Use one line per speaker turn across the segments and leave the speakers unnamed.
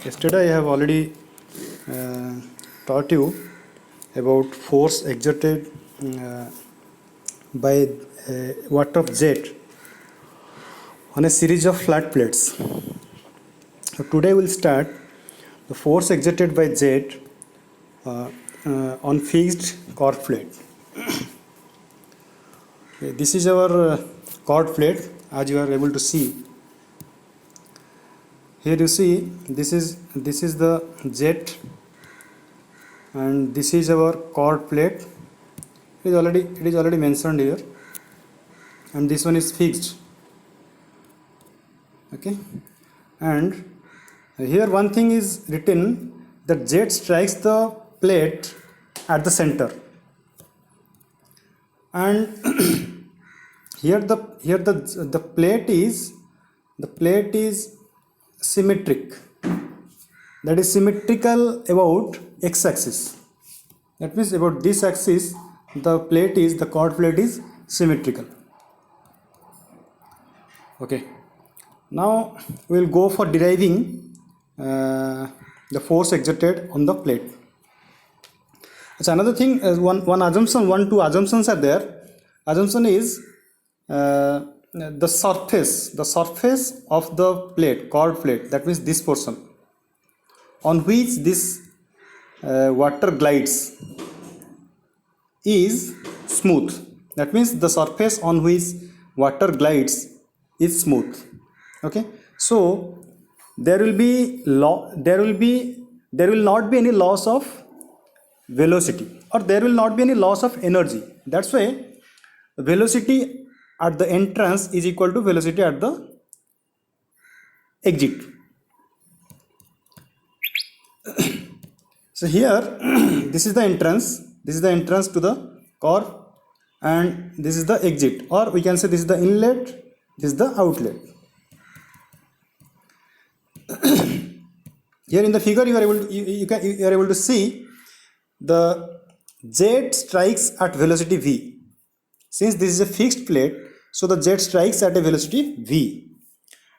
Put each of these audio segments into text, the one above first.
Yesterday I have already uh, taught you about force exerted by water of jet on a series of flat plates. So today we'll start the force exerted by jet uh, on fixed chord plate. Okay, this is our chord plate, as you are able to see. Here you see this is the jet, and this is our chord plate. It is already mentioned here, and this one is fixed. Okay, and here one thing is written that jet strikes the plate at the center, and here the plate is symmetric, that is symmetrical about x-axis. That means about this axis the chord plate is symmetrical. Okay, now we will go for deriving the force exerted on the plate. So another thing, two assumptions are there. Assumption is the surface of the plate, chord plate, that means this portion on which this water glides is smooth. That means the surface on which water glides is smooth. Okay, so there will not be any loss of velocity, or there will not be any loss of energy. That's why velocity at the entrance is equal to velocity at the exit. So here this is the entrance to the core, and this is the exit, or we can say this is the inlet, this is the outlet. Here in the figure you are able to see the jet strikes at velocity v. Since this is a fixed plate, so the jet strikes at a velocity v,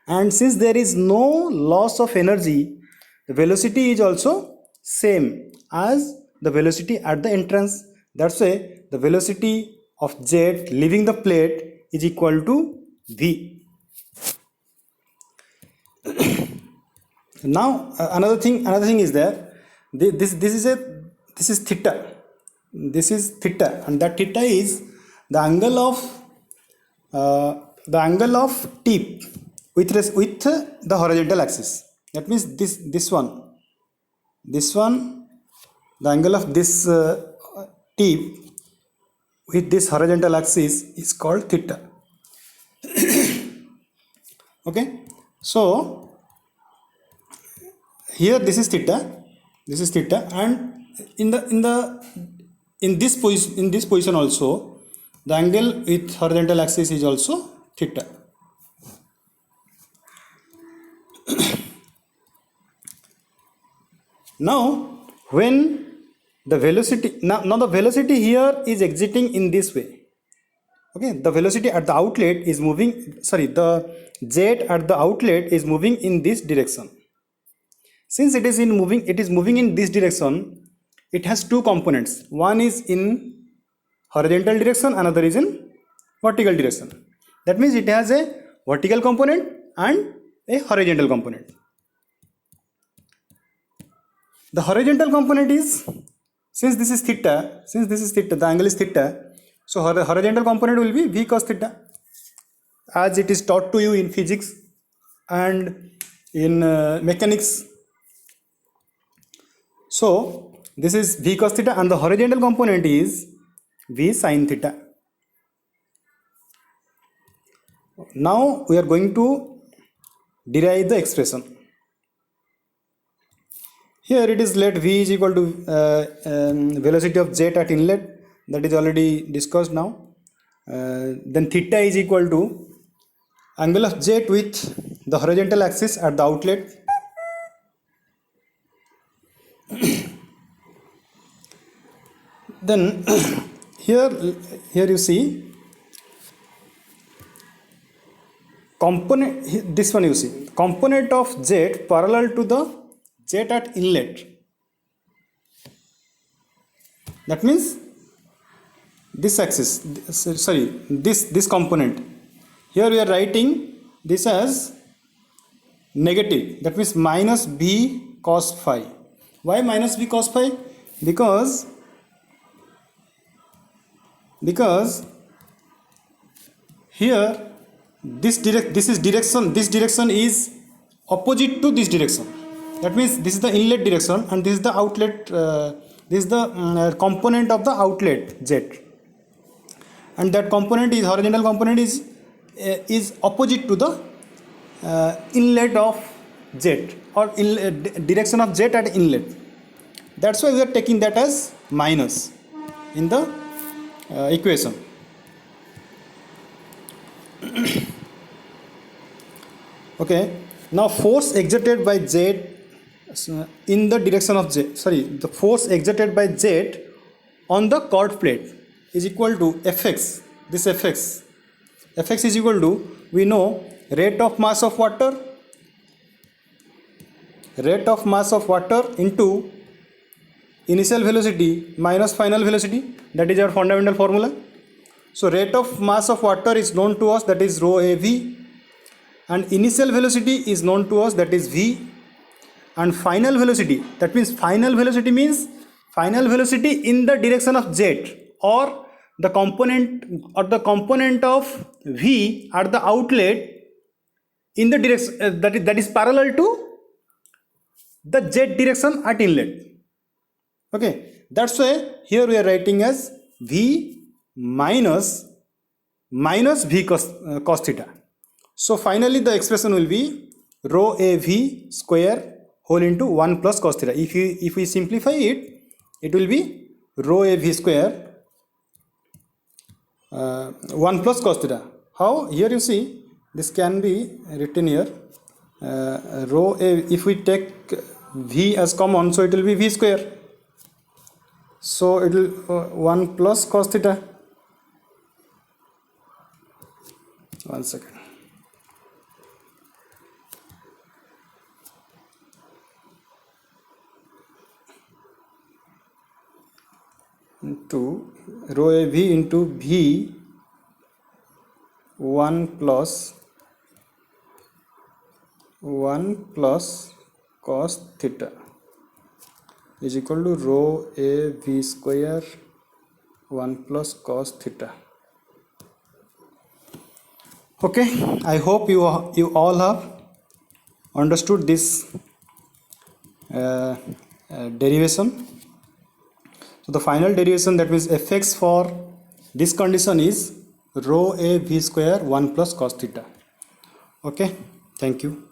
and since there is no loss of energy, the velocity is also same as the velocity at the entrance. That's why the velocity of jet leaving the plate is equal to v. Now another thing is there. This is theta. This is theta, and that theta is the angle of tip with the horizontal axis. That means this one, the angle of this tip with this horizontal axis is called theta. Okay, so here this is theta, and in this position also the angle with horizontal axis is also theta. Now when the velocity, now the velocity here is exiting in this way. Okay, the velocity at the outlet is moving, the jet at the outlet is moving in this direction. Since it is moving in this direction, it has two components. One is in horizontal direction, another is in vertical direction. That means it has a vertical component and a horizontal component. The horizontal component is, since this is theta, the angle is theta, so the horizontal component will be v cos theta, as it is taught to you in physics and in mechanics. So this is v cos theta, and the horizontal component is v sin theta. Now we are going to derive the expression. Here it is let v is equal to velocity of jet at inlet, that is already discussed now. Then theta is equal to angle of jet with the horizontal axis at the outlet. Then here you see component, this one you see, component of z parallel to the z at inlet. That means this axis, this component. Here we are writing this as negative. That means minus b cos phi. Why minus b cos phi? Because here this direction is opposite to this direction. That means this is the inlet direction and this is the outlet. This is the component of the outlet z, and that component is horizontal component is opposite to the inlet of z, or direction of z at inlet. That's why we are taking that as minus in the equation. Okay, now force exerted by z in the direction of z, the force exerted by z on the chord plate is equal to Fx. This Fx is equal to, we know, rate of mass of water into initial velocity minus final velocity. That is our fundamental formula. So rate of mass of water is known to us, that is rho a v, and initial velocity is known to us, that is v, and final velocity, that means final velocity in the direction of z, or the component of v at the outlet in the direction that is parallel to the z direction at inlet. Okay, that's why here we are writing as v minus v cos theta. So finally the expression will be rho a v square whole into 1 plus cos theta. If we simplify it, it will be rho a v square 1 plus cos theta. How? Here you see, this can be written here, rho a, if we take v as common, so it will be v square, so it will 1 plus cos theta. One second. Into rho a v into v 1 plus cos theta is equal to rho a v square 1 plus cos theta. Okay, I hope you all have understood this derivation. So the final derivation, that means Fx for this condition, is rho a v square 1 plus cos theta. Okay, thank you.